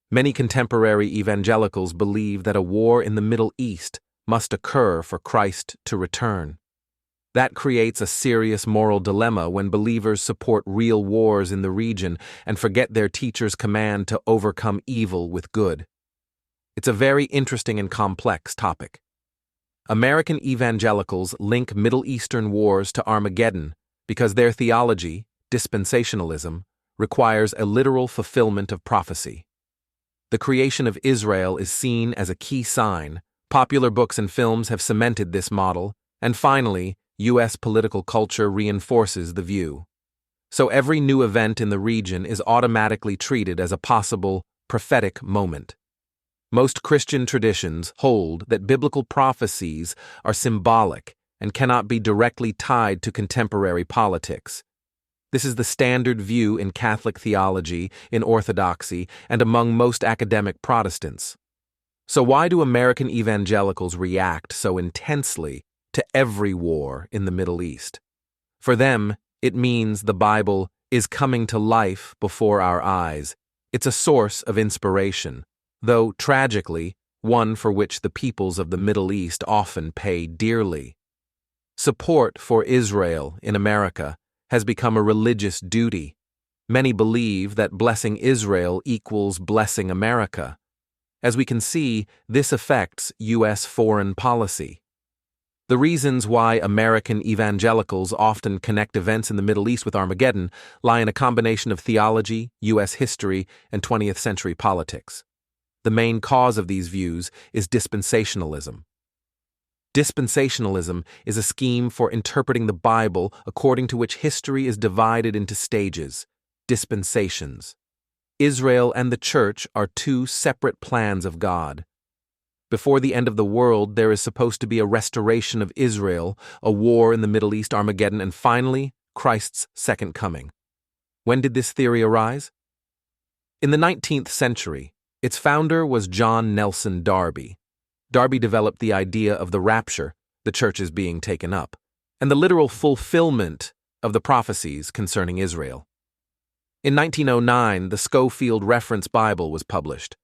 Many contemporary evangelicals believe that a war in the Middle East must occur for Christ to return. That creates a serious moral dilemma when believers support real wars in the region and forget their teacher's command to overcome evil with good. It's a very interesting and complex topic. American evangelicals link Middle Eastern wars to Armageddon because their theology, dispensationalism, requires a literal fulfillment of prophecy. The creation of Israel is seen as a key sign. Popular books and films have cemented this model, and finally, U.S. political culture reinforces the view. So every new event in the region is automatically treated as a possible prophetic moment. Most Christian traditions hold that biblical prophecies are symbolic and cannot be directly tied to contemporary politics. This is the standard view in Catholic theology, in Orthodoxy, and among most academic Protestants. So why do American evangelicals react so intensely to every war in the Middle East? For them, it means the Bible is coming to life before our eyes. It's a source of inspiration, though, tragically, one for which the peoples of the Middle East often pay dearly. Support for Israel in America has become a religious duty. Many believe that blessing Israel equals blessing America. As we can see, this affects U.S. foreign policy. The reasons why American evangelicals often connect events in the Middle East with Armageddon lie in a combination of theology, U.S. history, and 20th century politics. The main cause of these views is dispensationalism. Dispensationalism is a scheme for interpreting the Bible according to which history is divided into stages, dispensations. Israel and the Church are two separate plans of God. Before the end of the world, there is supposed to be a restoration of Israel, a war in the Middle East, Armageddon, and finally, Christ's second coming. When did this theory arise? In the 19th century, its founder was John Nelson Darby. Darby developed the idea of the rapture, the church's being taken up, and the literal fulfillment of the prophecies concerning Israel. In 1909, the Scofield Reference Bible was published.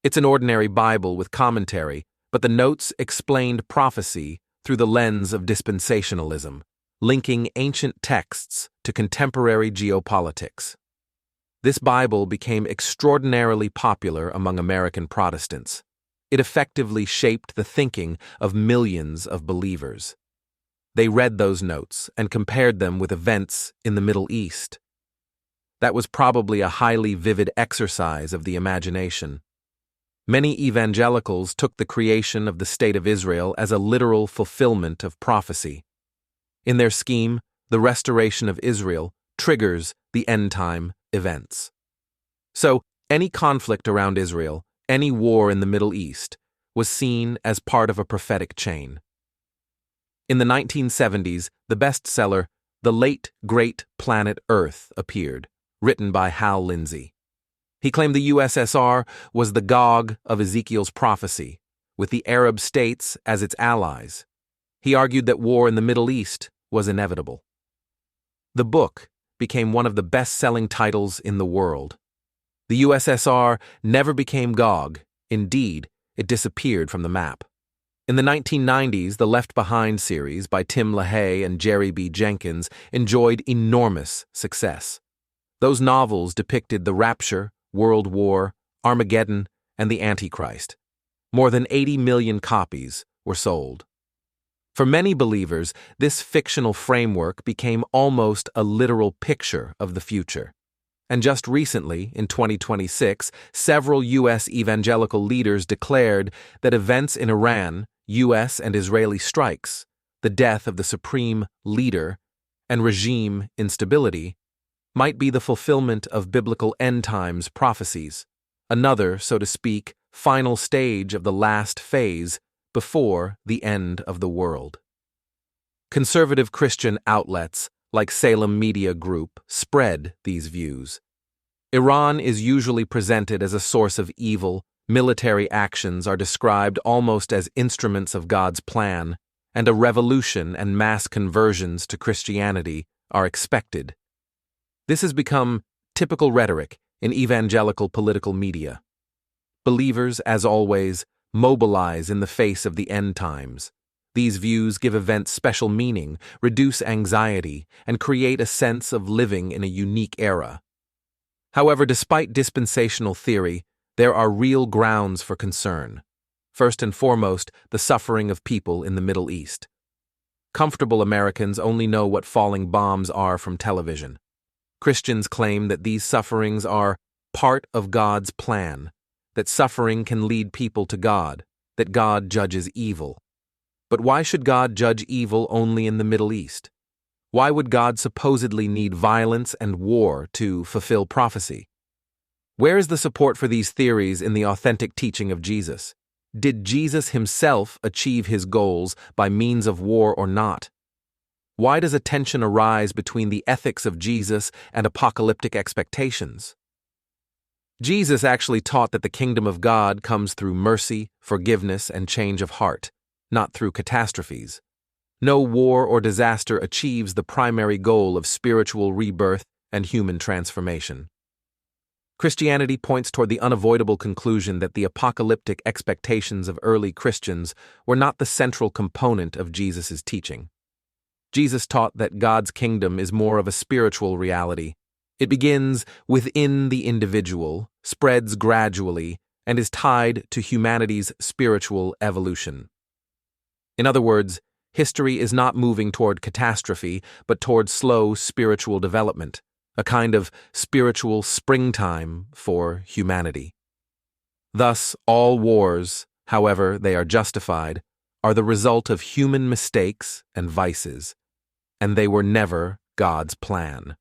It's an ordinary Bible with commentary, but the notes explained prophecy through the lens of dispensationalism, linking ancient texts to contemporary geopolitics. This Bible became extraordinarily popular among American Protestants. It effectively shaped the thinking of millions of believers. They read those notes and compared them with events in the Middle East. That was probably a highly vivid exercise of the imagination. Many evangelicals took the creation of the State of Israel as a literal fulfillment of prophecy. In their scheme, the restoration of Israel triggers the end-time events. So, any conflict around Israel, any war in the Middle East, was seen as part of a prophetic chain. In the 1970s, the bestseller, The Late Great Planet Earth, appeared, written by Hal Lindsey. He claimed the USSR was the Gog of Ezekiel's prophecy, with the Arab states as its allies. He argued that war in the Middle East was inevitable. The book became one of the best-selling titles in the world. The USSR never became Gog. Indeed, it disappeared from the map. In the 1990s, the Left Behind series by Tim LaHaye and Jerry B. Jenkins enjoyed enormous success. Those novels depicted the rapture, World War, Armageddon, and the Antichrist. More than 80 million copies were sold. For many believers, this fictional framework became almost a literal picture of the future. And just recently, in 2026, several U.S. evangelical leaders declared that events in Iran, U.S. and Israeli strikes, the death of the supreme leader, and regime instability might be the fulfillment of biblical end-times prophecies, another, so to speak, final stage of the last phase before the end of the world. Conservative Christian outlets like Salem Media Group spread these views. Iran is usually presented as a source of evil, military actions are described almost as instruments of God's plan, and a revolution and mass conversions to Christianity are expected. This has become typical rhetoric in evangelical political media. Believers, as always, mobilize in the face of the end times. These views give events special meaning, reduce anxiety, and create a sense of living in a unique era. However, despite dispensational theory, there are real grounds for concern. First and foremost, the suffering of people in the Middle East. Comfortable Americans only know what falling bombs are from television. Christians claim that these sufferings are part of God's plan, that suffering can lead people to God, that God judges evil. But why should God judge evil only in the Middle East? Why would God supposedly need violence and war to fulfill prophecy? Where is the support for these theories in the authentic teaching of Jesus? Did Jesus himself achieve his goals by means of war or not? Why does a tension arise between the ethics of Jesus and apocalyptic expectations? Jesus actually taught that the kingdom of God comes through mercy, forgiveness, and change of heart, not through catastrophes. No war or disaster achieves the primary goal of spiritual rebirth and human transformation. Christianity points toward the unavoidable conclusion that the apocalyptic expectations of early Christians were not the central component of Jesus' teaching. Jesus taught that God's kingdom is more of a spiritual reality. It begins within the individual, spreads gradually, and is tied to humanity's spiritual evolution. In other words, history is not moving toward catastrophe, but toward slow spiritual development, a kind of spiritual springtime for humanity. Thus, all wars, however they are justified, are the result of human mistakes and vices, and they were never God's plan.